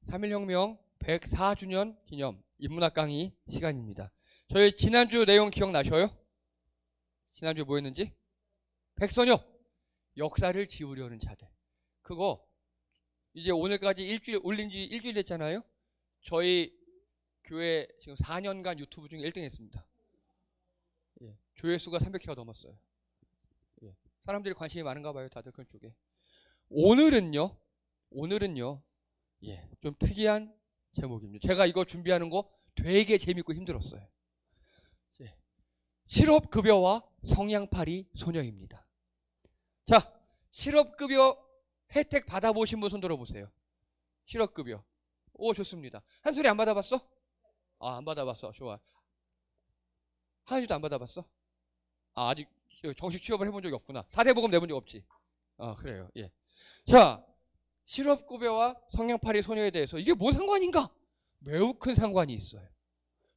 3.1혁명 104주년 기념 인문학 강의 시간입니다. 저희 지난주 내용 기억나셔요? 지난주 뭐 했는지? 백선엽 역사를 지우려는 자들. 그거 이제 오늘까지 일주일 올린 지 일주일 됐잖아요. 저희 교회 지금 4년간 유튜브 중에 1등 했습니다. 예, 조회수가 300회가 넘었어요. 예, 사람들이 관심이 많은가 봐요. 다들 그런 쪽에. 오늘은요. 예, 좀 특이한 제목입니다. 제가 이거 준비하는 거 되게 재밌고 힘들었어요. 예, 실업급여와 성냥팔이 소녀입니다. 자, 실업급여 혜택 받아보신 분 손 들어보세요. 실업급여. 오, 좋습니다. 한솔이 안 받아봤어? 아, 안 받아봤어. 좋아. 하은이도 안 받아봤어? 아, 아직 정식 취업을 해본 적이 없구나. 4대 보험 내본 적 없지? 아, 그래요. 예. 자, 실업급여와 성냥팔이 소녀에 대해서 이게 뭔 상관인가? 매우 큰 상관이 있어요.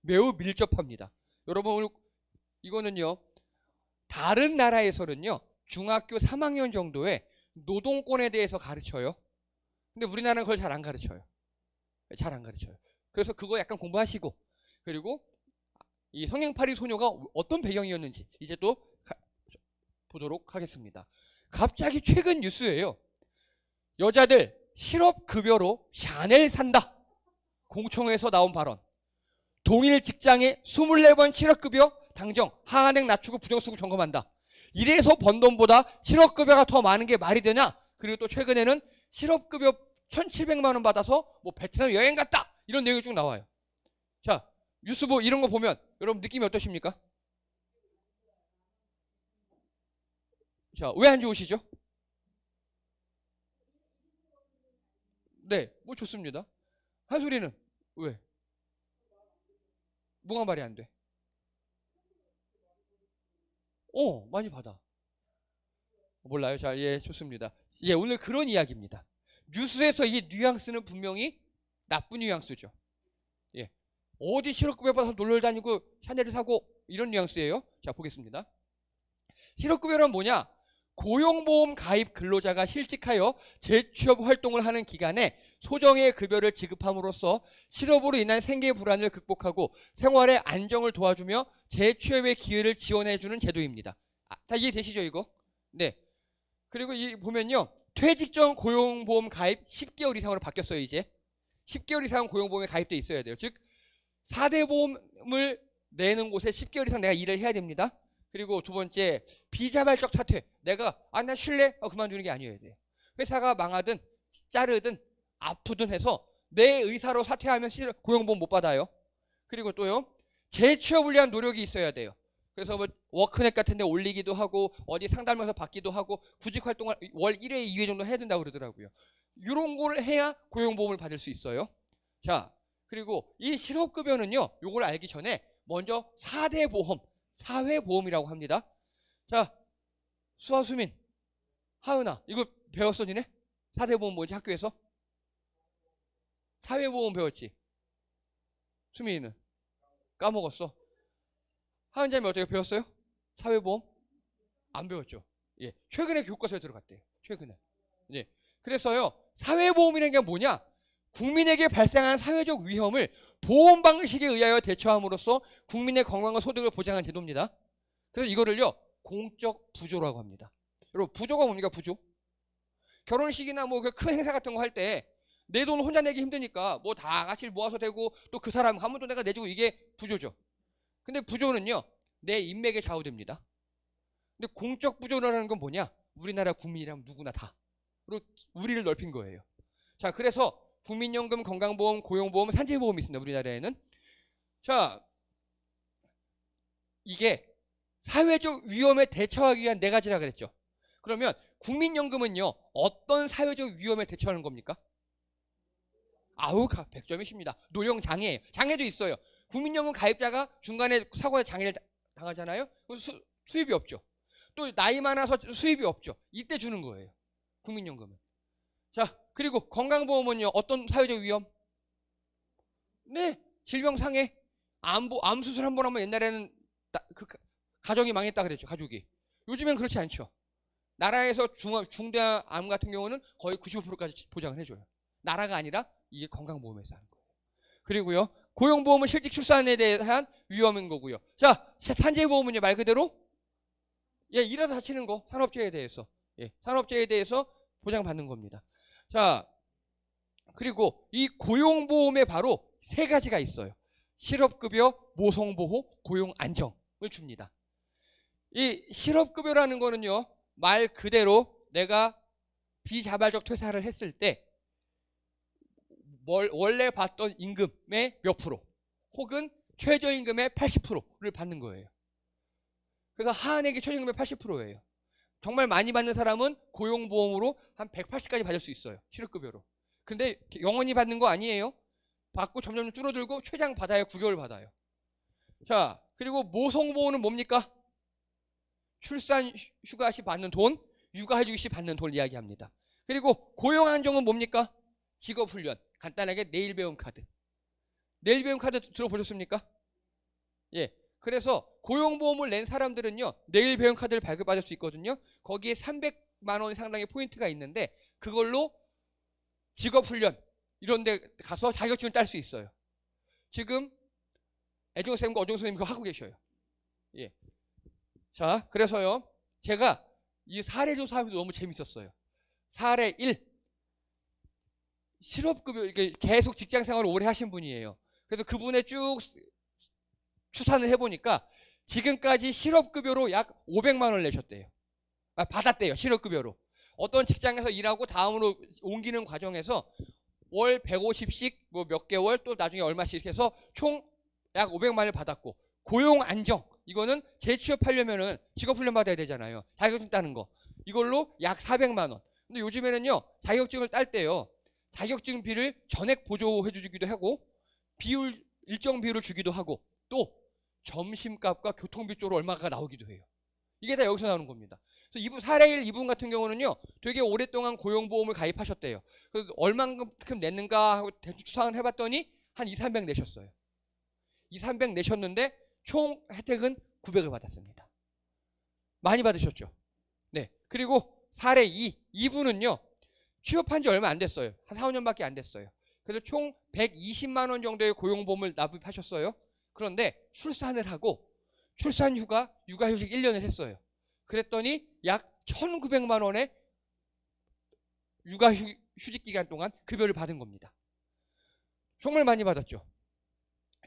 매우 밀접합니다. 여러분, 오늘 이거는요, 다른 나라에서는요, 중학교 3학년 정도에 노동권에 대해서 가르쳐요. 근데 우리나라는 그걸 잘 안 가르쳐요. 잘 안 가르쳐요. 그래서 그거 약간 공부하시고, 그리고 이 성냥팔이 소녀가 어떤 배경이었는지 이제 또 보도록 하겠습니다. 갑자기 최근 뉴스예요. 여자들 실업급여로 샤넬 산다. 공청회에서 나온 발언. 동일 직장에 24번 실업급여 당정, 하한액 낮추고 부정수급 점검한다. 이래서 번 돈보다 실업급여가 더 많은 게 말이 되냐? 그리고 또 최근에는 실업급여 1,700만 원 받아서 뭐 베트남 여행 갔다. 이런 내용이 쭉 나와요. 자, 뉴스 뭐 이런 거 보면 여러분 느낌이 어떠십니까? 자, 왜 안 좋으시죠? 네, 뭐 좋습니다. 한소리는 왜? 뭐가 말이 안 돼? 많이 받아. 몰라요. 자, 예, 좋습니다. 예, 오늘 그런 이야기입니다. 뉴스에서 이 뉘앙스는 분명히 나쁜 뉘앙스죠. 예, 어디 실업급여 받아서 놀러 다니고 샤넬을 사고 이런 뉘앙스예요. 자, 보겠습니다. 실업급여란 뭐냐? 고용보험 가입 근로자가 실직하여 재취업 활동을 하는 기간에 소정의 급여를 지급함으로써 실업으로 인한 생계 불안을 극복하고 생활의 안정을 도와주며 재취업의 기회를 지원해주는 제도입니다. 다 이해되시죠, 이거? 네. 그리고 이 보면요, 퇴직 전 고용보험 가입 10개월 이상으로 바뀌었어요. 이제 10개월 이상 고용보험에 가입돼 있어야 돼요. 즉 4대 보험을 내는 곳에 10개월 이상 내가 일을 해야 됩니다. 그리고 두 번째, 비자발적 사퇴. 내가 나 쉴래? 그만두는 게 아니어야 돼요. 회사가 망하든 자르든 아프든 해서 내 의사로 사퇴하면 고용보험 못 받아요. 그리고 또요, 재취업을 위한 노력이 있어야 돼요. 그래서 뭐 워크넷 같은 데 올리기도 하고 어디 상담해서 받기도 하고 구직 활동을 월 1회, 2회 정도 해야 된다고 그러더라고요. 이런 거를 해야 고용보험을 받을 수 있어요. 자, 그리고 이 실업급여는요, 요걸 알기 전에 먼저 4대 보험, 사회보험이라고 합니다. 자, 수아수민, 하은아, 이거 배웠어 니네? 4대 보험 뭔지 학교에서? 사회보험 배웠지? 수민이는? 까먹었어. 하은자님 어떻게 배웠어요? 사회보험? 안 배웠죠. 예, 최근에 교과서에 들어갔대요. 최근에. 예, 그래서요, 사회보험이라는 게 뭐냐? 국민에게 발생한 사회적 위험을 보험 방식에 의하여 대처함으로써 국민의 건강과 소득을 보장한 제도입니다. 그래서 이거를요, 공적 부조라고 합니다. 여러분, 부조가 뭡니까? 부조? 결혼식이나 뭐 큰 행사 같은 거 할 때 내 돈 혼자 내기 힘드니까 뭐 다 같이 모아서 되고 또 그 사람 가면 또 내가 내주고, 이게 부조죠. 근데 부조는요, 내 인맥에 좌우됩니다. 근데 공적 부조라는 건 뭐냐? 우리나라 국민이라면 누구나 다. 그리고 우리를 넓힌 거예요. 자, 그래서 국민연금, 건강보험, 고용보험, 산재보험이 있습니다. 우리나라에는. 자, 이게 사회적 위험에 대처하기 위한 4가지라 그랬죠. 그러면 국민연금은요, 어떤 사회적 위험에 대처하는 겁니까? 아우, 100점이십니다. 노령장애예요. 장애도 있어요. 국민연금 가입자가 중간에 사고에 장애를 당하잖아요. 그래서 수입이 없죠. 또 나이 많아서 수입이 없죠. 이때 주는 거예요, 국민연금은. 자, 그리고 건강보험은요, 어떤 사회적 위험? 네, 질병상해. 암수술 한 번 하면 옛날에는 가정이 망했다 그랬죠, 가족이. 요즘엔 그렇지 않죠. 나라에서 중대암 같은 경우는 거의 95%까지 보장을 해줘요. 나라가 아니라 이게 건강보험에서 하는 거예요. 그리고요, 고용보험은 실직 출산에 대한 위험인 거고요. 자, 산재보험은요, 말 그대로 예, 일하다 다치는 거, 산업재해에 대해서, 예, 산업재해에 대해서 보장받는 겁니다. 자, 그리고 이 고용보험에 바로 세 가지가 있어요. 실업급여, 모성보호, 고용안정을 줍니다. 이 실업급여라는 거는요, 말 그대로 내가 비자발적 퇴사를 했을 때 원래 받던 임금의 몇 프로 혹은 최저임금의 80%를 받는 거예요. 그래서 하한액이 최저임금의 80%예요. 정말 많이 받는 사람은 고용보험으로 한 180까지 받을 수 있어요. 실업급여로. 근데 영원히 받는 거 아니에요. 받고 점점 줄어들고 최장 받아야 9개월 받아요. 자, 그리고 모성보호는 뭡니까? 출산 휴가 시 받는 돈, 육아휴직 시 받는 돈 이야기합니다. 그리고 고용안정은 뭡니까? 직업훈련, 간단하게 내일 배움 카드. 내일 배움 카드 들어보셨습니까? 예. 그래서 고용보험을 낸 사람들은요, 내일 배움 카드를 발급받을 수 있거든요. 거기에 300만 원 상당의 포인트가 있는데 그걸로 직업훈련 이런 데 가서 자격증을 딸 수 있어요. 지금 애정 선생님과 어정 선생님 그거 하고 계셔요. 예. 자, 그래서요, 제가 이 사례 조사하면서 너무 재밌었어요. 사례 1. 실업급여, 이게 계속 직장 생활을 오래 하신 분이에요. 그래서 그분의 쭉 추산을 해보니까 지금까지 실업급여로 약 500만 원을 내셨대요. 받았대요. 실업급여로. 어떤 직장에서 일하고 다음으로 옮기는 과정에서 월 150씩 뭐 몇 개월 또 나중에 얼마씩 해서 총 약 500만 원을 받았고, 고용안정, 이거는 재취업하려면은 직업훈련 받아야 되잖아요. 자격증 따는 거. 이걸로 약 400만 원. 근데 요즘에는요, 자격증을 딸 때요, 자격증비를 전액 보조해 주기도 하고, 일정 비율을 주기도 하고, 또 점심값과 교통비 쪽으로 얼마가 나오기도 해요. 이게 다 여기서 나오는 겁니다. 그래서 이분, 사례 1 이분 같은 경우는요, 되게 오랫동안 고용보험을 가입하셨대요. 그래서 얼만큼 냈는가 하고 대충 추산을 해봤더니 한 2, 300 내셨어요. 2, 300 내셨는데 총 혜택은 900을 받았습니다. 많이 받으셨죠? 네. 그리고 사례 2, 이분은요, 취업한 지 얼마 안 됐어요. 한 4, 5년밖에 안 됐어요. 그래서 총 120만 원 정도의 고용보험을 납입하셨어요. 그런데 출산을 하고 출산휴가, 육아휴직 1년을 했어요. 그랬더니 약 1,900만 원의 육아휴직 기간 동안 급여를 받은 겁니다. 정말 많이 받았죠.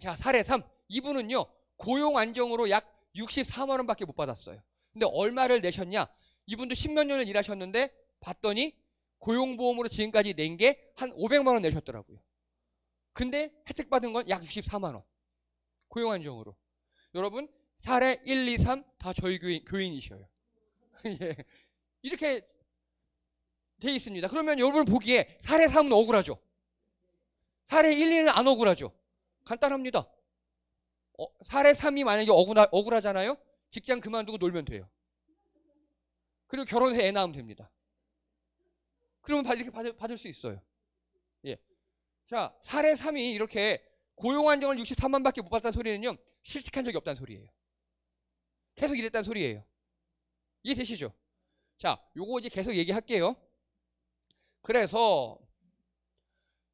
자, 사례 3. 이분은요, 고용안정으로 약 64만 원밖에 못 받았어요. 근데 얼마를 내셨냐? 이분도 10몇 년을 일하셨는데 봤더니 고용보험으로 지금까지 낸 게 한 500만 원 내셨더라고요. 근데 혜택 받은 건 약 64만 원. 고용안정으로. 여러분, 사례 1, 2, 3 다 저희 교인이셔요. 예. 이렇게 돼 있습니다. 그러면 여러분 보기에 사례 3은 억울하죠? 사례 1, 2는 안 억울하죠? 간단합니다. 사례 3이 만약에 억울하잖아요? 직장 그만두고 놀면 돼요. 그리고 결혼해서 애 낳으면 됩니다. 그러면 이렇게 받을 수 있어요. 예. 자, 사례 3이 이렇게 고용안정을 63만 밖에 못 받았다는 소리는요, 실직한 적이 없다는 소리예요. 계속 일했다는 소리예요. 이해되시죠? 자, 요거 이제 계속 얘기할게요. 그래서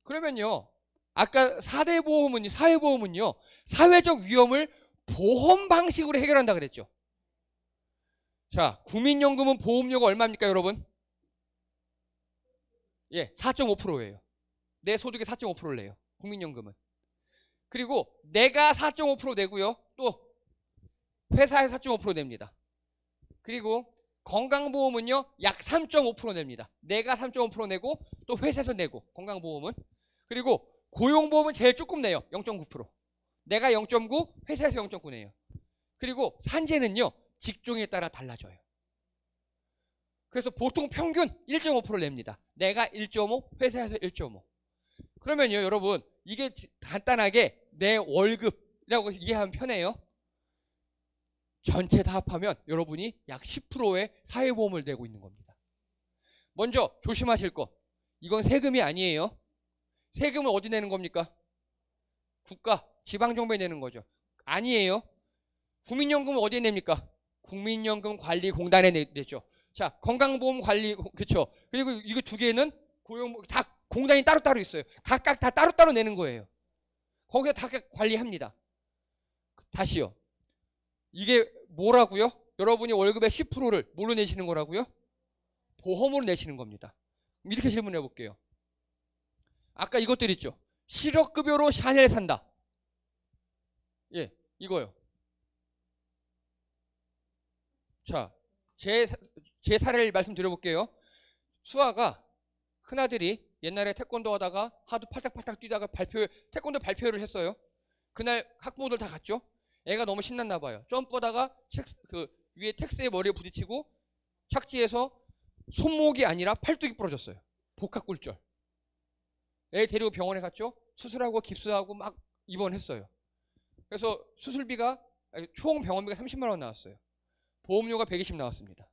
그러면요, 아까 사회보험은요, 사회적 위험을 보험 방식으로 해결한다 그랬죠. 자, 국민연금은 보험료가 얼마입니까, 여러분? 예, 4.5%예요. 내 소득의 4.5%를 내요, 국민연금은. 그리고 내가 4.5% 내고요, 또 회사에서 4.5% 냅니다. 그리고 건강보험은요, 약 3.5% 냅니다. 내가 3.5% 내고 또 회사에서 내고, 건강보험은. 그리고 고용보험은 제일 조금 내요. 0.9%. 내가 0.9, 회사에서 0.9 내요. 그리고 산재는요, 직종에 따라 달라져요. 그래서 보통 평균 1.5% 냅니다. 내가 1.5, 회사에서 1.5. 그러면요, 여러분, 이게 간단하게 내 월급이라고 이해하면 편해요. 전체 다 합하면 여러분이 약 10%의 사회보험을 내고 있는 겁니다. 먼저 조심하실 거, 이건 세금이 아니에요. 세금을 어디 내는 겁니까? 국가, 지방정부에 내는 거죠. 아니에요. 국민연금은 어디에 냅니까? 국민연금관리공단에 내죠. 자, 건강보험 관리, 그렇죠. 그리고 이거 두 개는 고용보험, 다 공단이 따로따로 있어요. 각각 다 따로따로 내는 거예요. 거기서 다 관리합니다. 다시요. 이게 뭐라고요? 여러분이 월급의 10%를 뭘로 내시는 거라고요? 보험으로 내시는 겁니다. 이렇게 질문해 볼게요. 아까 이것들 있죠. 실업급여로 샤넬 산다. 예, 이거요. 자, 제 사례를 말씀드려볼게요. 수아가 큰아들이 옛날에 태권도 하다가 하도 팔딱팔딱 뛰다가 태권도 발표를 했어요. 그날 학부모들 다 갔죠. 애가 너무 신났나 봐요. 점프하다가 위에 텍스에 머리에 부딪히고 착지해서 손목이 아니라 팔뚝이 부러졌어요. 복합골절. 애 데리고 병원에 갔죠. 수술하고 깁스하고 막 입원했어요. 그래서 수술비가 총 병원비가 30만 원 나왔어요. 보험료가 120 나왔습니다.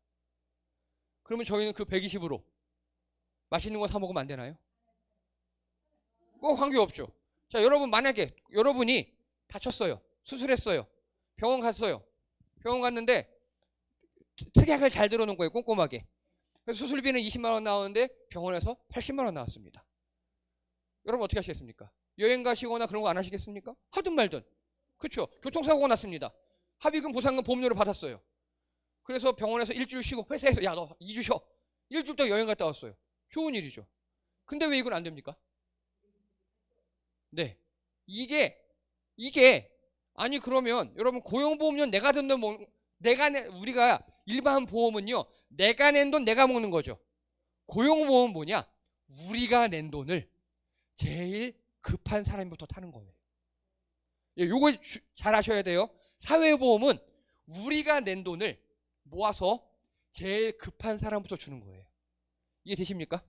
그러면 저희는 그 120으로 맛있는 거 사 먹으면 안 되나요? 뭐 관계없죠. 자, 여러분 만약에 여러분이 다쳤어요. 수술했어요. 병원 갔어요. 병원 갔는데 특약을 잘 들어놓은 거예요. 꼼꼼하게. 그래서 수술비는 20만 원 나오는데 병원에서 80만 원 나왔습니다. 여러분 어떻게 하시겠습니까? 여행 가시거나 그런 거 안 하시겠습니까? 하든 말든. 그렇죠. 교통사고가 났습니다. 합의금 보상금 보험료를 받았어요. 그래서 병원에서 일주일 쉬고 회사에서 야 너 2주 쉬어. 일주일 동안 여행 갔다 왔어요. 좋은 일이죠. 근데 왜 이건 안 됩니까? 네. 이게 아니 그러면 여러분 고용보험료 내가 든 돈 우리가 일반 보험은요. 내가 낸 돈 내가 먹는 거죠. 고용보험은 뭐냐? 우리가 낸 돈을 제일 급한 사람부터 타는 거예요. 예, 요거 잘 아셔야 돼요. 사회보험은 우리가 낸 돈을 모아서 제일 급한 사람부터 주는 거예요. 이해 되십니까?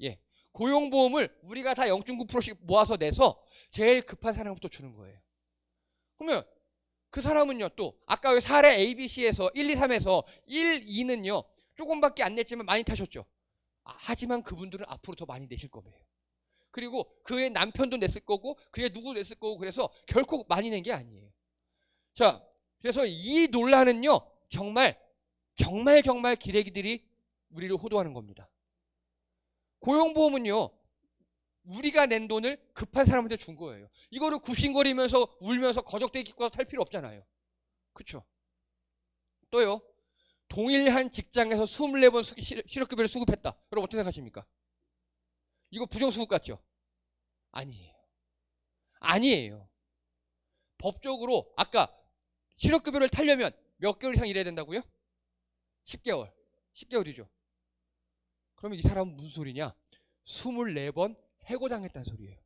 예. 고용보험을 우리가 다 0.9%씩 모아서 내서 제일 급한 사람부터 주는 거예요. 그러면 그 사람은요 또 아까 사례 ABC에서 1, 2, 3에서 1, 2는요 조금밖에 안 냈지만 많이 타셨죠. 하지만 그분들은 앞으로 더 많이 내실 거예요. 그리고 그의 남편도 냈을 거고 그의 누구 냈을 거고 그래서 결코 많이 낸 게 아니에요. 자, 그래서 이 논란은요 정말 기레기들이 우리를 호도하는 겁니다. 고용보험은요 우리가 낸 돈을 급한 사람한테 준 거예요. 이거를 굽신거리면서 울면서 거적대기 끼고 탈 필요 없잖아요. 그렇죠? 또요. 동일한 직장에서 24번 실업급여를 수급했다. 여러분 어떻게 생각하십니까? 이거 부정수급 같죠? 아니에요. 법적으로 아까 실업급여를 타려면 몇 개월 이상 일해야 된다고요? 10개월이죠. 그러면 이 사람은 무슨 소리냐? 24번 해고당했다는 소리예요.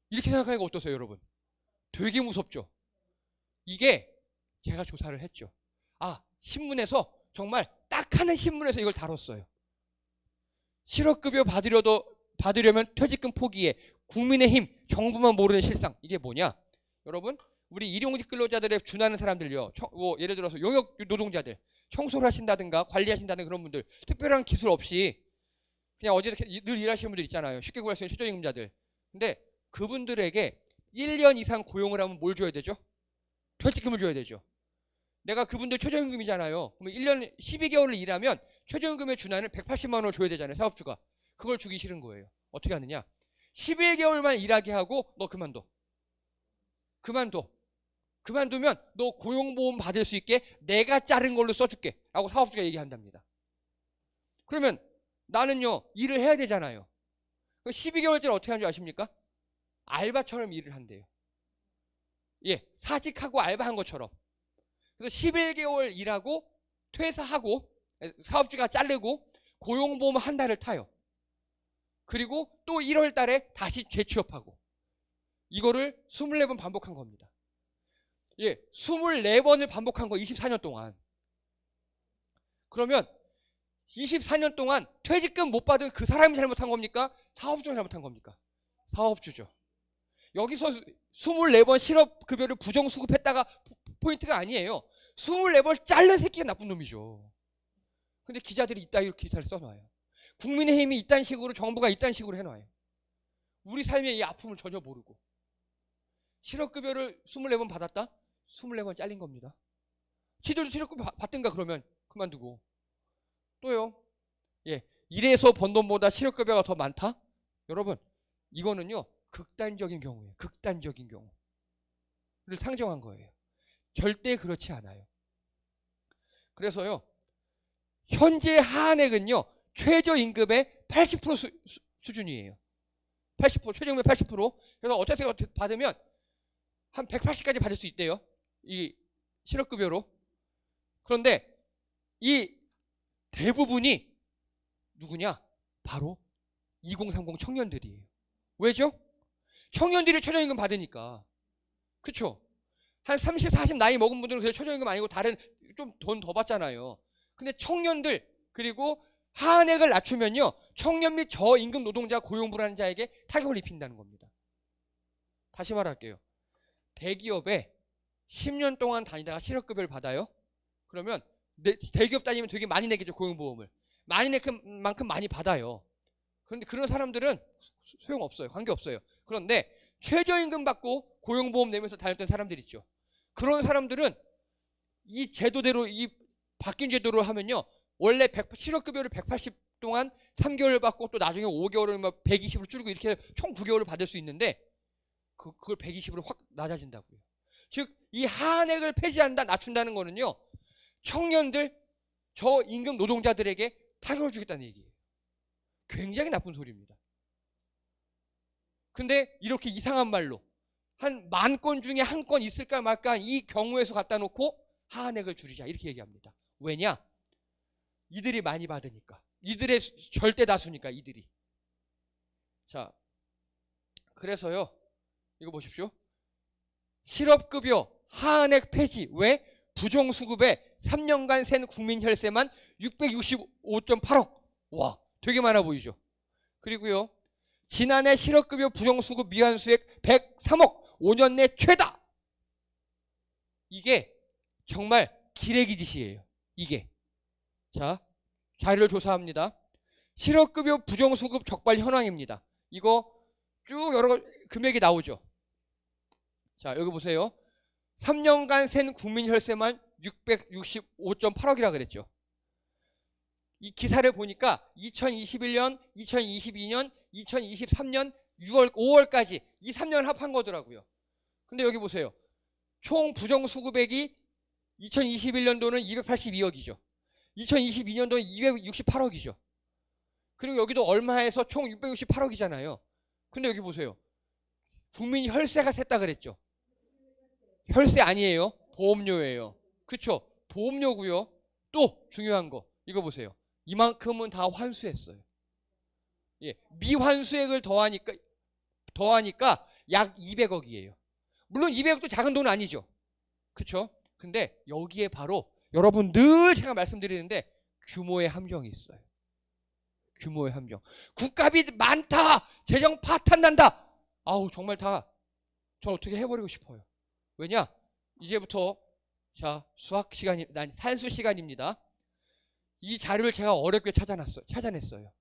이렇게 생각하니까 어떠세요, 여러분? 되게 무섭죠? 이게 제가 조사를 했죠. 신문에서 정말 딱 하는 신문에서 이걸 다뤘어요. 실업급여 받으려면 퇴직금 포기해. 국민의힘, 정부만 모르는 실상. 이게 뭐냐? 여러분, 우리 일용직 근로자들에 준하는 사람들요. 예를 들어서 용역 노동자들, 청소를 하신다든가 관리하신다든가 그런 분들, 특별한 기술 없이 그냥 어디서 늘 일하시는 분들 있잖아요. 쉽게 구할 수 있는 최저임금자들. 근데 그분들에게 1년 이상 고용을 하면 뭘 줘야 되죠? 퇴직금을 줘야 되죠. 내가 그분들 최저임금이잖아요. 그러면 1년 12개월을 일하면 최저임금에 준하는 180만 원을 줘야 되잖아요. 사업주가. 그걸 주기 싫은 거예요. 어떻게 하느냐? 11개월만 일하게 하고 너 그만둬. 그만두면 너 고용보험 받을 수 있게 내가 자른 걸로 써줄게 라고 사업주가 얘기한답니다. 그러면 나는요 일을 해야 되잖아요. 12개월째는 어떻게 하는 줄 아십니까? 알바처럼 일을 한대요. 예, 사직하고 알바한 것처럼. 그래서 11개월 일하고 퇴사하고 사업주가 자르고 고용보험 한 달을 타요. 그리고 또 1월 달에 다시 재취업하고 이거를 24번 반복한 겁니다. 예, 24번을 반복한 거 24년 동안. 그러면 24년 동안 퇴직금 못 받은 그 사람이 잘못한 겁니까? 사업주가 잘못한 겁니까? 사업주죠. 여기서 24번 실업급여를 부정수급했다가 포인트가 아니에요. 24번 잘른 새끼가 나쁜 놈이죠. 근데 기자들이 이따위로 기사를 써놔요. 국민의힘이 이딴 식으로 정부가 이딴 식으로 해놔요. 우리 삶의 이 아픔을 전혀 모르고. 실업급여를 24번 받았다? 24번 잘린 겁니다. 지들도 실업급여 받든가 그러면 그만두고. 또요. 예, 일해서 번 돈보다 실업급여가 더 많다? 여러분, 이거는요, 극단적인 경우예요. 극단적인 경우를 상정한 거예요. 절대 그렇지 않아요. 그래서요, 현재 하한액은요, 최저임금의 80% 수준이에요. 80%, 최저임금의 80%. 그래서 어떻게 받으면 한 180까지 받을 수 있대요. 이 실업급여로. 그런데 이 대부분이 누구냐? 바로 2030 청년들이에요. 왜죠? 청년들이 최저임금 받으니까. 그쵸? 한 30, 40 나이 먹은 분들은 그래서 최저임금 아니고 다른 좀 돈 더 받잖아요. 근데 청년들 그리고 하한액을 낮추면요, 청년 및 저임금 노동자 고용 불안자에게 타격을 입힌다는 겁니다. 다시 말할게요. 대기업에 10년 동안 다니다가 실업급여를 받아요. 그러면 대기업 다니면 되게 많이 내겠죠, 고용보험을. 많이 낼 만큼 많이 받아요. 그런데 그런 사람들은 소용없어요. 관계없어요. 그런데 최저임금 받고 고용보험 내면서 다녔던 사람들 있죠. 그런 사람들은 이 제도대로, 이 바뀐 제도로 하면요, 원래 실업급여를 180 동안 3개월 받고 또 나중에 5개월을 120으로 줄고 이렇게 총 9개월을 받을 수 있는데 그걸 120으로 확 낮아진다고요. 즉 이 하한액을 폐지한다, 낮춘다는 거는요, 청년들, 저임금 노동자들에게 타격을 주겠다는 얘기예요. 굉장히 나쁜 소리입니다. 근데 이렇게 이상한 말로 한 10,000건 중에 한 건 있을까 말까 이 경우의 수 갖다 놓고 하한액을 줄이자 이렇게 얘기합니다. 왜냐? 이들이 많이 받으니까. 이들의 절대 다수니까 이들이. 자, 그래서요, 이거 보십시오. 실업급여 하한액 폐지. 왜? 부정수급에 3년간 센 국민혈세만 665.8억. 와, 되게 많아 보이죠? 그리고요, 지난해 실업급여 부정수급 미환수액 103억. 5년 내 최다. 이게 정말 기레기 짓이에요. 이게. 자, 자료를 조사합니다. 실업급여 부정수급 적발 현황입니다. 이거 쭉 여러 금액이 나오죠. 자, 여기 보세요. 3년간 센 국민혈세만 665.8억이라 그랬죠. 이 기사를 보니까 2021년, 2022년, 2023년 6월, 5월까지 이 3년 합한 거더라고요. 근데 여기 보세요. 총 부정수급액이 2021년도는 282억이죠. 2022년도는 268억이죠. 그리고 여기도 얼마에서 총 668억이잖아요. 근데 여기 보세요. 국민이 혈세가 샜다 그랬죠. 혈세 아니에요. 보험료예요. 그쵸? 보험료고요. 또 중요한 거 이거 보세요. 이만큼은 다 환수했어요. 예, 미환수액을 더하니까 약 200억이에요. 물론 200억도 작은 돈은 아니죠. 그쵸? 근데 여기에 바로 여러분 늘 제가 말씀드리는데 규모의 함정이 있어요. 규모의 함정. 국가비 많다. 재정 파탄 난다. 아우 정말 다 전 어떻게 해버리고 싶어요. 왜냐? 이제부터 자 수학 시간이 난 산수 시간입니다. 이 자료를 제가 어렵게 찾아냈어요.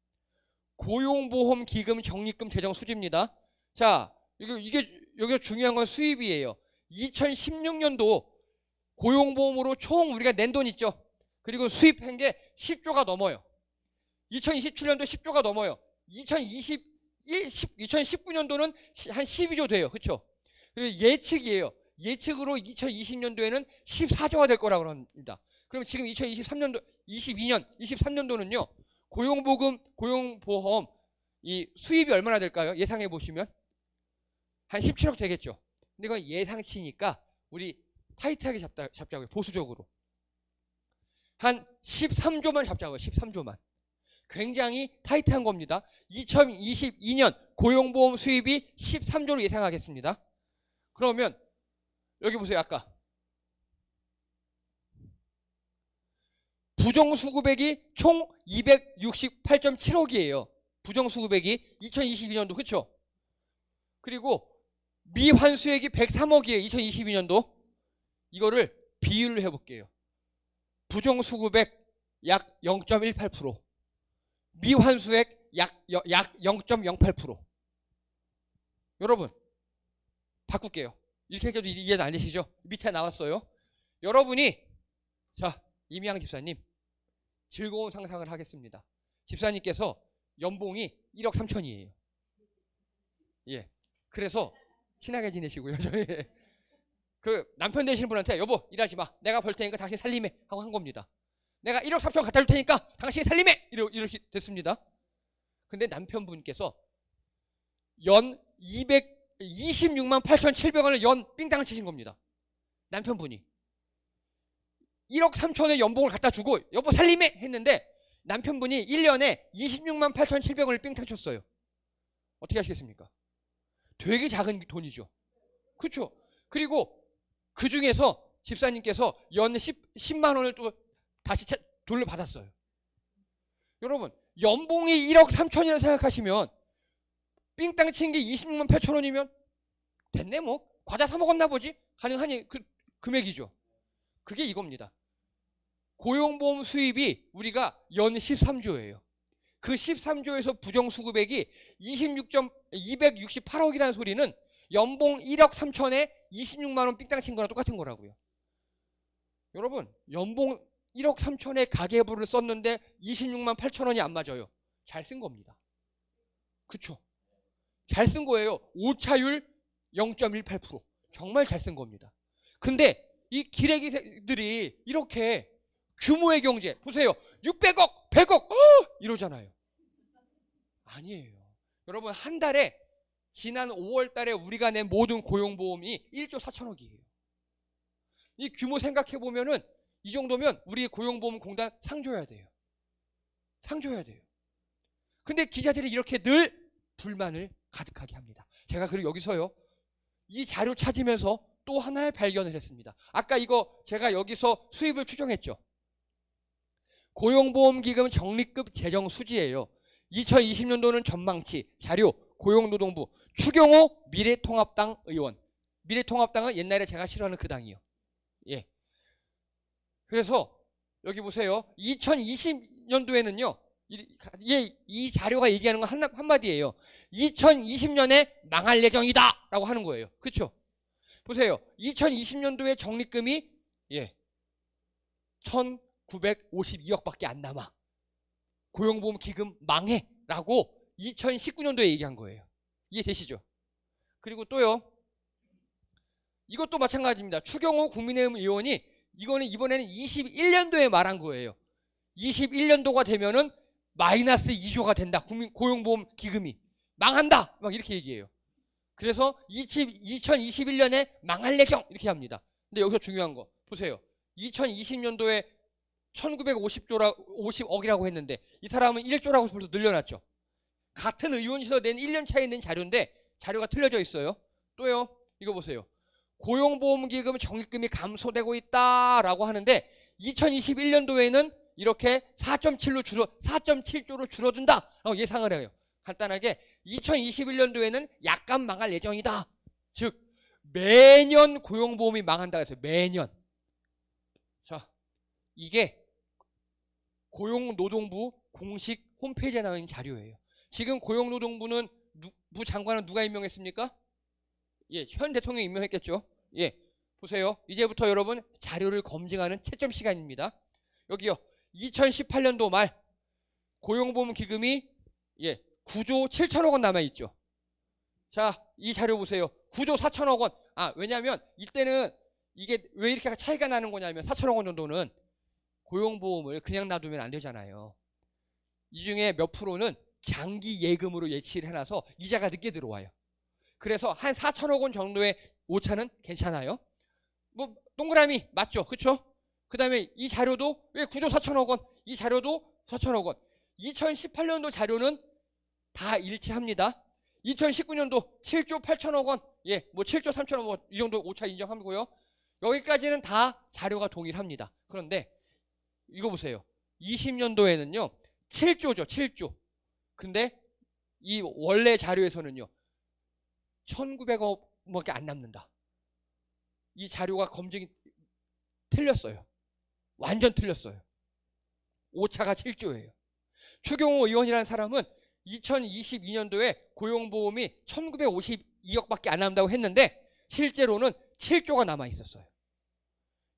고용보험기금 적립금 재정 수지입니다. 자 이게 여기가 중요한 건 수입이에요. 2016년도 고용보험으로 총 우리가 낸 돈 있죠. 그리고 수입한 게 10조가 넘어요. 2027년도 10조가 넘어요. 2019년도는 한 12조 돼요. 그렇죠? 그리고 예측이에요. 예측으로 2020년도에는 14조가 될 거라고 합니다. 그럼 지금 2023년도, 22년, 23년도는요. 고용보험 이 수입이 얼마나 될까요? 예상해 보시면 한 17억 되겠죠. 근데 이건 예상치니까 우리 타이트하게 잡자고요. 보수적으로. 한 13조만 잡자고요. 13조만. 굉장히 타이트한 겁니다. 2022년 고용보험 수입이 13조로 예상하겠습니다. 그러면 여기 보세요. 아까 부정수급액이 총 268.7억이에요. 부정수급액이 2022년도. 그렇죠? 그리고 미환수액이 103억이에요. 2022년도. 이거를 비율로 해볼게요. 부정수급액 약 0.18%, 미환수액 약 0.08%. 여러분 바꿀게요. 이렇게 해도 이해는 안 되시죠? 밑에 나왔어요. 여러분이 자 이미양 집사님 즐거운 상상을 하겠습니다. 집사님께서 연봉이 1억 3천이에요. 예. 그래서 친하게 지내시고요. 저희 그 남편 되시는 분한테 여보 일하지 마. 내가 벌 테니까 당신 살림해 하고 한 겁니다. 내가 1억 3천 갖다 줄 테니까 당신 살림해 이렇게 됐습니다. 근데 남편분께서 연 226만 8,700원을 연 삥땅을 치신 겁니다. 남편분이 1억 3천의 연봉을 갖다 주고 여보 살림해 했는데 남편분이 1년에 26만 8,700원을 삥땅 쳤어요. 어떻게 하시겠습니까? 되게 작은 돈이죠. 그렇죠? 그리고 그 중에서 집사님께서 연 10만 원을 또 다시 돌려받았어요. 여러분 연봉이 1억 3천이라고 생각하시면 삥땅 친 게 26만 8천 원이면 됐네 뭐 과자 사 먹었나 보지 가능하니 그 금액이죠. 그게 이겁니다. 고용보험 수입이 우리가 연 13조예요. 그 13조에서 부정수급액이 268억이라는 소리는 연봉 1억 3천에 26만 원 삥땅 친 거랑 똑같은 거라고요. 여러분 연봉 1억 3천에 가계부를 썼는데 26만 8천 원이 안 맞아요. 잘 쓴 겁니다. 그쵸? 잘 쓴 거예요. 오차율 0.18%. 정말 잘 쓴 겁니다. 근데 이 기레기들이 이렇게 규모의 경제 보세요. 600억, 100억 이러잖아요. 아니에요. 여러분 한 달에 지난 5월 달에 우리가 낸 모든 고용보험이 1조 4천억이에요. 이 규모 생각해 보면은 이 정도면 우리 고용보험공단 상 줘야 돼요. 상 줘야 돼요. 근데 기자들이 이렇게 늘 불만을 가득하게 합니다. 제가 그리고 여기서요. 이 자료 찾으면서 또 하나의 발견을 했습니다. 아까 이거 제가 여기서 수입을 추정했죠. 고용보험기금 적립금 재정 수지예요. 2020년도는 전망치, 자료, 고용노동부, 추경호 미래통합당 의원. 미래통합당은 옛날에 제가 싫어하는 그 당이요. 예. 그래서 여기 보세요. 2020년도에는요. 이 자료가 얘기하는 건 한마디예요. 2020년에 망할 예정이다 라고 하는 거예요. 그렇죠? 보세요. 2020년도에 적립금이 1952억밖에 안 남아. 고용보험 기금 망해 라고 2019년도에 얘기한 거예요. 이해되시죠? 그리고 또요. 이것도 마찬가지입니다. 추경호 국민의힘 의원이 이거는 이번에는 21년도에 말한 거예요. 21년도가 되면은 마이너스 2조가 된다. 고용보험 기금이 망한다. 막 이렇게 얘기해요. 그래서 2021년에 망할 예정 이렇게 합니다. 근데 여기서 중요한 거 보세요. 2020년도에 1950억이라고 했는데 이 사람은 1조라고 벌써 늘려놨죠. 같은 의원실에서 낸 1년 차에 낸 자료인데 자료가 틀려져 있어요. 또요. 이거 보세요. 고용보험기금 적립금이 감소되고 있다라고 하는데 2021년도에는 이렇게 4.7조로 줄어든다라고 예상을 해요. 간단하게 2021년도에는 약간 망할 예정이다. 즉 매년 고용보험이 망한다 해서 매년. 자, 이게 고용노동부 공식 홈페이지에 나와 있는 자료예요. 지금 고용노동부는 부 장관은 누가 임명했습니까? 현 대통령이 임명했겠죠. 보세요. 이제부터 여러분 자료를 검증하는 채점 시간입니다. 여기요. 2018년도 말 고용보험 기금이 9조 7천억 원 남아있죠. 자, 이 자료 보세요. 9조 4천억 원. 왜냐하면 이때는 이게 왜 이렇게 차이가 나는 거냐면 4천억 원 정도는 고용보험을 그냥 놔두면 안 되잖아요. 이 중에 몇 프로는 장기 예금으로 예치를 해놔서 이자가 늦게 들어와요. 그래서 한 4천억 원 정도의 오차는 괜찮아요. 뭐 동그라미 맞죠? 그렇죠? 그 다음에 이 자료도 왜 9조 4천억 원? 이 자료도 4천억 원. 2018년도 자료는 다 일치합니다. 2019년도 7조 8천억 원, 뭐 7조 3천억 원 이 정도 오차 인정하고요. 여기까지는 다 자료가 동일합니다. 그런데 이거 보세요. 20년도에는요 7조죠. 7조. 근데 이 원래 자료에서는요 1900억밖에 안 남는다. 이 자료가 검증이 틀렸어요. 완전 틀렸어요. 오차가 7조예요. 추경호 의원이라는 사람은 2022년도에 고용보험이 1952억밖에 안 남는다고 했는데 실제로는 7조가 남아 있었어요.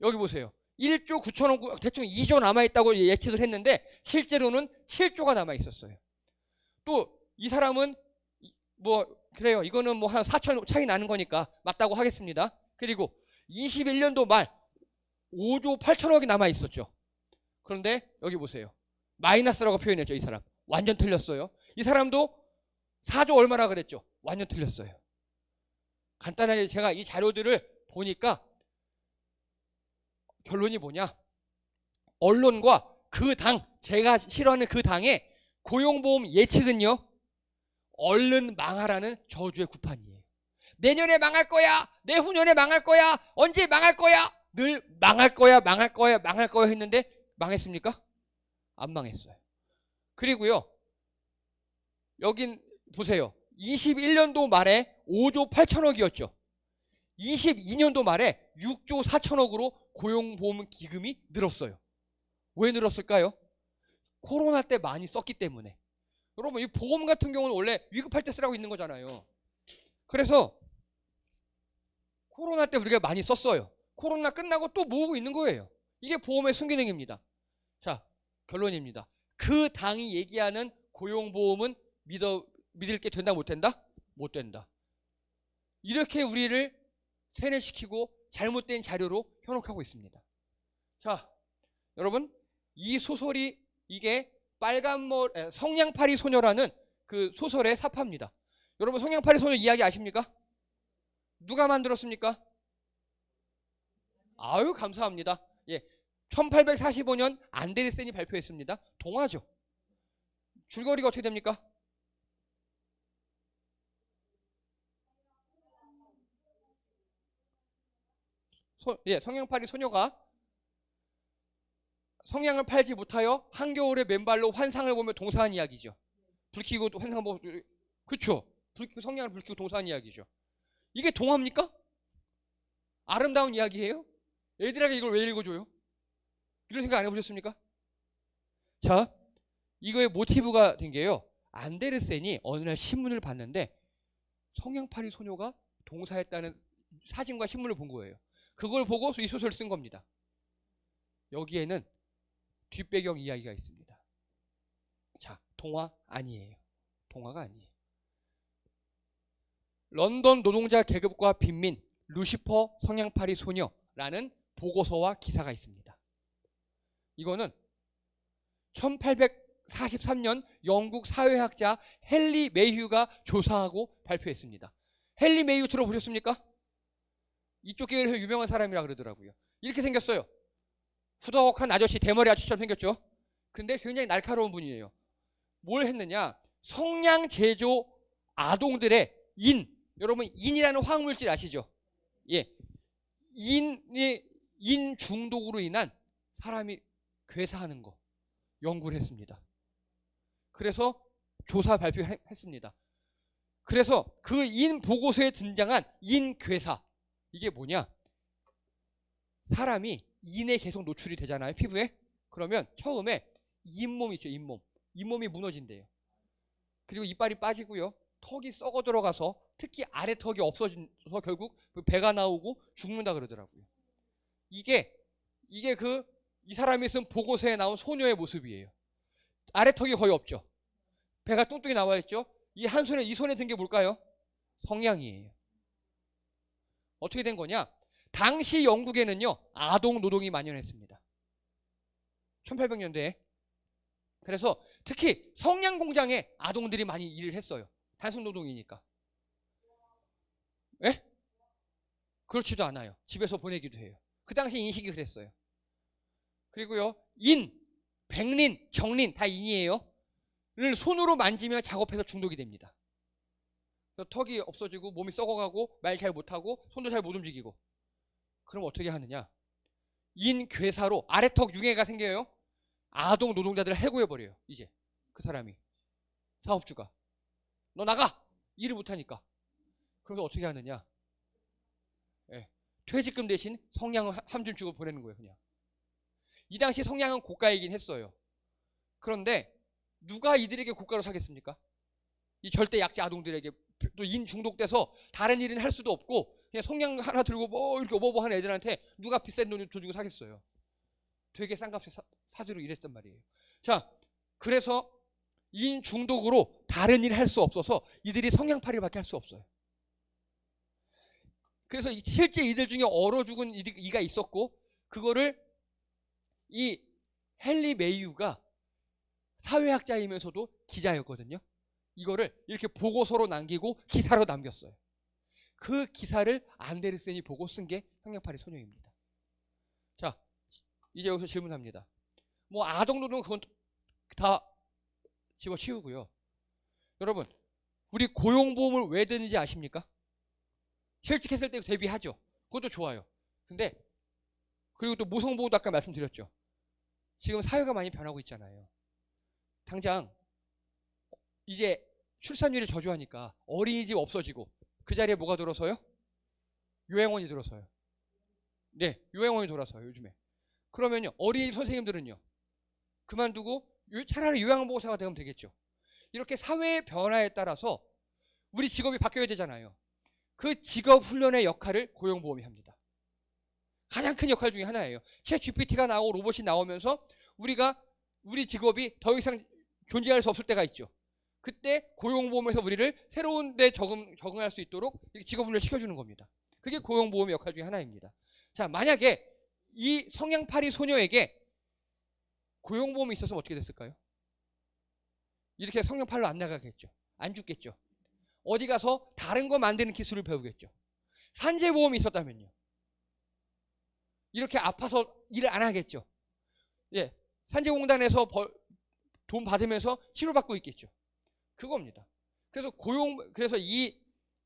여기 보세요. 1조 9천억, 대충 2조 남아있다고 예측을 했는데 실제로는 7조가 남아있었어요. 또 이 사람은 뭐 그래요. 이거는 뭐 한 4천 차이 나는 거니까 맞다고 하겠습니다. 그리고 21년도 말 5조 8천억이 남아있었죠. 그런데 여기 보세요. 마이너스라고 표현했죠. 이 사람. 완전 틀렸어요. 이 사람도 4조 얼마나 그랬죠. 완전 틀렸어요. 간단하게 제가 이 자료들을 보니까 결론이 뭐냐. 언론과 그 당, 제가 싫어하는 그 당의 고용보험 예측은요. 얼른 망하라는 저주의 구판이에요. 내년에 망할 거야. 내후년에 망할 거야. 언제 망할 거야. 늘 망할 거야. 망할 거야. 망할 거야 했는데 망했습니까? 안 망했어요. 그리고요. 여긴 보세요. 21년도 말에 5조 8천억이었죠. 22년도 말에 6조 4천억으로 고용보험 기금이 늘었어요. 왜 늘었을까요? 코로나 때 많이 썼기 때문에. 여러분 이 보험 같은 경우는 원래 위급할 때 쓰라고 있는 거잖아요. 그래서 코로나 때 우리가 많이 썼어요. 코로나 끝나고 또 모으고 있는 거예요. 이게 보험의 순기능입니다. 자, 결론입니다. 그 당이 얘기하는 고용보험은 믿을 게 된다 못 된다? 못 된다. 이렇게 우리를 세뇌시키고 잘못된 자료로 현혹하고 있습니다. 자, 여러분 이 소설이 이게 성냥팔이 소녀라는 그 소설의 사파입니다. 여러분 성냥팔이 소녀 이야기 아십니까? 누가 만들었습니까? 아유 감사합니다. 예, 1845년 안데르센이 발표했습니다. 동화죠. 줄거리가 어떻게 됩니까? 성냥팔이 소녀가 성냥을 팔지 못하여 한겨울에 맨발로 환상을 보며 동사한 이야기죠. 불 켜고 환상 보고 그렇죠. 성냥을 불 켜고 동사한 이야기죠. 이게 동화입니까? 아름다운 이야기예요? 애들에게 이걸 왜 읽어줘요? 이런 생각 안 해보셨습니까? 자, 이거의 모티브가 된 게요. 안데르센이 어느 날 신문을 봤는데 성냥팔이 소녀가 동사했다는 사진과 신문을 본 거예요. 그걸 보고 이 소설을 쓴 겁니다. 여기에는 뒷배경 이야기가 있습니다. 자, 동화 아니에요. 동화가 아니에요. 런던 노동자 계급과 빈민 루시퍼 성냥팔이 소녀라는 보고서와 기사가 있습니다. 이거는 1843년 영국 사회학자 헨리 메이휴가 조사하고 발표했습니다. 헨리 메이휴 들어보셨습니까? 이쪽 계열에서 유명한 사람이라 그러더라고요. 이렇게 생겼어요. 후덕한 아저씨, 대머리 아저씨처럼 생겼죠. 근데 굉장히 날카로운 분이에요. 뭘 했느냐, 성냥 제조 아동들의 여러분 인이라는 화학물질 아시죠? 예, 인 중독으로 인한 사람이 괴사하는 거 연구를 했습니다. 그래서 조사 발표했습니다. 그래서 그 인 보고서에 등장한 인괴사, 이게 뭐냐, 사람이 인에 계속 노출이 되잖아요, 피부에. 그러면 처음에 잇몸 있죠, 잇몸이 무너진대요. 그리고 이빨이 빠지고요, 턱이 썩어 들어가서 특히 아래 턱이 없어져서 결국 배가 나오고 죽는다 그러더라고요. 이게 이 사람이 쓴 보고서에 나온 소녀의 모습이에요. 아래 턱이 거의 없죠. 배가 뚱뚱이 나와 있죠. 이 손에 든 게 뭘까요? 성냥이에요. 어떻게 된 거냐? 당시 영국에는요, 아동 노동이 만연했습니다. 1800년대에. 그래서 특히 성냥 공장에 아동들이 많이 일을 했어요. 단순 노동이니까. 예? 그렇지도 않아요. 집에서 보내기도 해요. 그 당시 인식이 그랬어요. 그리고요, 백린, 정린 다 인이에요. 를 손으로 만지면 작업해서 중독이 됩니다. 턱이 없어지고 몸이 썩어가고 말 잘 못하고 손도 잘 못 움직이고. 그럼 어떻게 하느냐? 인괴사로 아래턱 융해가 생겨요. 아동 노동자들을 해고해버려요. 이제 그 사람이, 사업주가. 너 나가! 일을 못하니까. 그래서 어떻게 하느냐? 예, 퇴직금 대신 성냥을 한 줌 주고 보내는 거예요. 그냥. 이 당시 성냥은 고가이긴 했어요. 그런데 누가 이들에게 고가로 사겠습니까? 이 절대 약자 아동들에게. 또 인 중독돼서 다른 일은 할 수도 없고 그냥 성냥 하나 들고 뭐 이렇게 오버오버 하는 애들한테 누가 비싼 돈 주고 사겠어요. 되게 싼 값에 사주로 일했단 말이에요. 자, 그래서 인 중독으로 다른 일을 할 수 없어서 이들이 성냥팔이밖에 할 수 없어요. 그래서 실제 이들 중에 얼어 죽은 이가 있었고, 그거를 이 헨리 메이유가 사회학자이면서도 기자였거든요. 이거를 이렇게 보고서로 남기고 기사로 남겼어요. 그 기사를 안데르센이 보고 쓴 게 성냥팔이 소녀입니다. 자, 이제 여기서 질문합니다. 뭐 아동노동 그건 다 집어치우고요. 여러분, 우리 고용보험을 왜 드는지 아십니까? 실직했을 때 대비하죠. 그것도 좋아요. 근데 그리고 또 모성보호도 아까 말씀드렸죠. 지금 사회가 많이 변하고 있잖아요. 당장 이제 출산율이 저조하니까 어린이집 없어지고 그 자리에 뭐가 들어서요? 요양원이 들어서요. 네, 요양원이 돌아서요, 요즘에. 그러면요, 어린이집 선생님들은요, 그만두고 차라리 요양보호사가 되면 되겠죠. 이렇게 사회의 변화에 따라서 우리 직업이 바뀌어야 되잖아요. 그 직업 훈련의 역할을 고용보험이 합니다. 가장 큰 역할 중에 하나예요. 챗 GPT가 나오고 로봇이 나오면서 우리 직업이 더 이상 존재할 수 없을 때가 있죠. 그때 고용보험에서 우리를 새로운 데 적응할 수 있도록 직업 훈련을 시켜주는 겁니다. 그게 고용보험의 역할 중에 하나입니다. 자, 만약에 이 성냥팔이 소녀에게 고용보험이 있었으면 어떻게 됐을까요? 이렇게 성냥팔로 안 나가겠죠. 안 죽겠죠. 어디 가서 다른 거 만드는 기술을 배우겠죠. 산재보험이 있었다면요. 이렇게 아파서 일을 안 하겠죠. 예, 산재공단에서 돈 받으면서 치료받고 있겠죠. 그겁니다. 그래서 이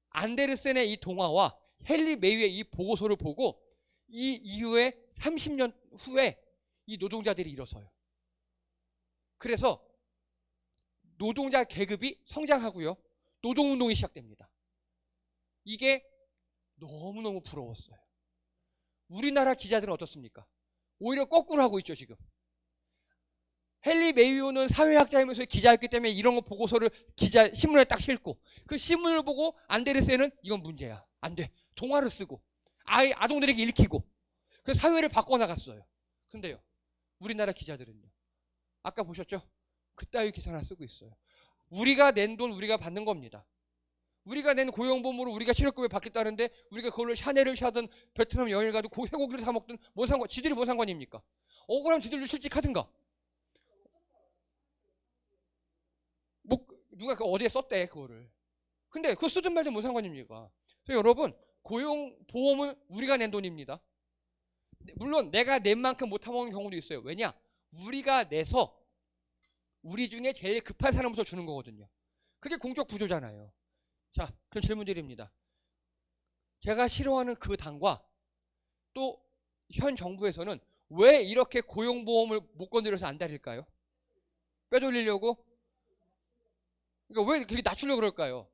안데르센의 이 동화와 헨리 메이유의 이 보고서를 보고 이 이후에 30년 후에 이 노동자들이 일어서요. 그래서 노동자 계급이 성장하고요. 노동운동이 시작됩니다. 이게 너무너무 부러웠어요. 우리나라 기자들은 어떻습니까? 오히려 거꾸로 하고 있죠, 지금. 헨리 메이유는 사회학자이면서 기자였기 때문에 이런 거 보고서를 신문에 딱 싣고, 그 신문을 보고 안데르센은 이건 문제야. 안 돼. 동화를 쓰고, 아동들에게 읽히고, 그 사회를 바꿔나갔어요. 근데요, 우리나라 기자들은요. 아까 보셨죠? 그따위 기사나 쓰고 있어요. 우리가 낸 돈 우리가 받는 겁니다. 우리가 낸 고용보험으로 우리가 실업급여 받겠다는데 우리가 그걸로 샤넬을 사든 베트남 여행을 가도 쇠고기를 사 먹든 지들이 뭔 상관입니까? 억울하면 지들도 실직하든가. 누가 어디에 썼대 그거를. 근데 그거 쓰든 말든 뭔 상관입니까? 그래서 여러분, 고용보험은 우리가 낸 돈입니다. 물론 내가 낸 만큼 못 타먹는 경우도 있어요. 왜냐? 우리가 내서 우리 중에 제일 급한 사람부터 주는 거거든요. 그게 공적 구조잖아요. 자, 그럼 질문 드립니다. 제가 싫어하는 그 당과 또 현 정부에서는 왜 이렇게 고용보험을 못 건드려서 안 다릴까요? 빼돌리려고? 그러니까 왜 그렇게 낮추려고 그럴까요?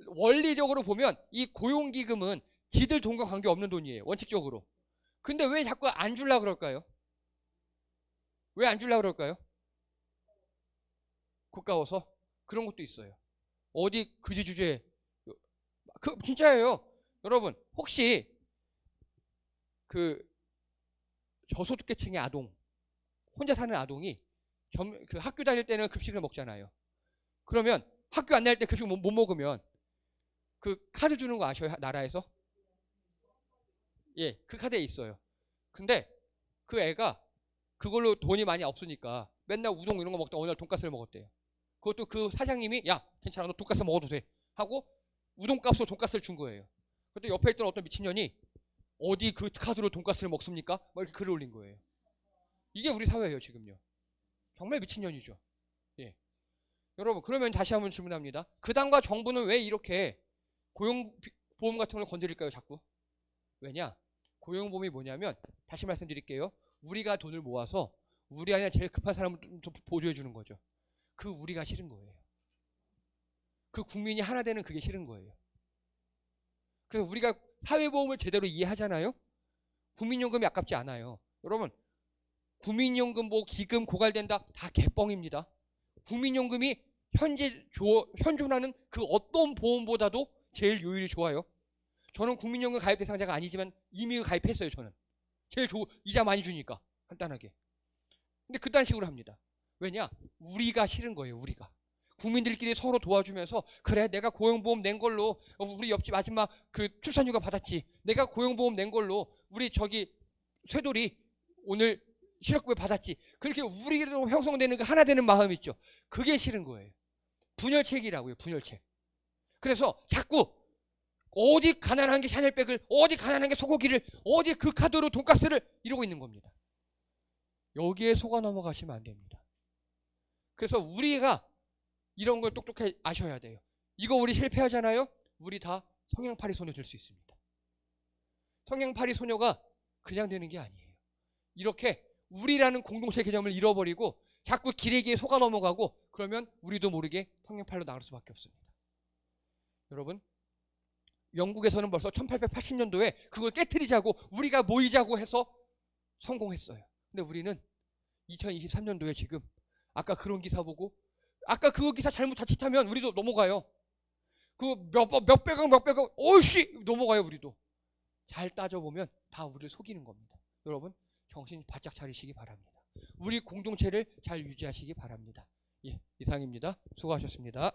원리적으로 보면 이 고용기금은 지들 돈과 관계없는 돈이에요. 원칙적으로. 근데 왜 자꾸 안 주려고 그럴까요? 왜 안 주려고 그럴까요? 고가워서? 그런 것도 있어요. 어디 그지 주제에 진짜예요. 여러분, 혹시 그 저소득계층의 아동, 혼자 사는 아동이 그 학교 다닐 때는 급식을 먹잖아요. 그러면 학교 안 다닐 때 급식 못 먹으면 그 카드 주는 거 아셔요? 나라에서? 예, 그 카드에 있어요. 근데 그 애가 그걸로 돈이 많이 없으니까 맨날 우동 이런 거 먹다 어느 날 돈가스를 먹었대요. 그것도 그 사장님이 야 괜찮아 너 돈가스 먹어도 돼 하고 우동값으로 돈가스를 준 거예요. 그때 옆에 있던 어떤 미친년이 어디 그 카드로 돈가스를 먹습니까? 막 이렇게 글을 올린 거예요. 이게 우리 사회예요 지금요. 정말 미친년이죠. 예. 여러분, 그러면 다시 한번 질문합니다. 그 당과 정부는 왜 이렇게 고용보험 같은 걸 건드릴까요 자꾸? 왜냐? 고용보험이 뭐냐면 다시 말씀드릴게요. 우리가 돈을 모아서 우리 안에 제일 급한 사람을 좀 보조해 주는 거죠. 그 우리가 싫은 거예요. 그 국민이 하나 되는 그게 싫은 거예요. 그래서 우리가 사회보험을 제대로 이해하잖아요. 국민연금이 아깝지 않아요. 여러분, 국민연금 뭐 기금 고갈된다 다 개뻥입니다. 국민연금이 현존하는 그 어떤 보험보다도 제일 요율이 좋아요. 저는 국민연금 가입 대상자가 아니지만 이미 가입했어요. 저는 제일 이자 많이 주니까 간단하게. 근데 그딴 식으로 합니다. 왜냐? 우리가 싫은 거예요. 우리가. 국민들끼리 서로 도와주면서 그래 내가 고용보험 낸 걸로 우리 옆집 아줌마 그 출산휴가 받았지. 내가 고용보험 낸 걸로 우리 저기 쇠돌이 오늘 실업급여 받았지. 그렇게 우리로 형성되는 그 하나 되는 마음 있죠. 그게 싫은 거예요. 분열책이라고요. 분열책. 그래서 자꾸 어디 가난한 게 샤넬백을, 어디 가난한 게 소고기를, 어디 그 카드로 돈가스를 이러고 있는 겁니다. 여기에 속아 넘어가시면 안 됩니다. 그래서 우리가 이런 걸 똑똑히 아셔야 돼요. 이거 우리 실패하잖아요? 우리 다 성냥팔이 소녀 될 수 있습니다. 성냥팔이 소녀가 그냥 되는 게 아니에요. 이렇게 우리라는 공동체 개념을 잃어버리고 자꾸 기레기에 속아 넘어가고 그러면 우리도 모르게 성냥팔로 나갈 수밖에 없습니다. 여러분, 영국에서는 벌써 1880년도에 그걸 깨트리자고 우리가 모이자고 해서 성공했어요. 근데 우리는 2023년도에 지금 아까 그런 기사 보고 아까 그거 기사 잘못 자칫하면 우리도 넘어가요. 그 몇백억 오이씨 넘어가요. 우리도. 잘 따져보면 다 우리를 속이는 겁니다. 여러분 정신 바짝 차리시기 바랍니다. 우리 공동체를 잘 유지하시기 바랍니다. 예, 이상입니다. 수고하셨습니다.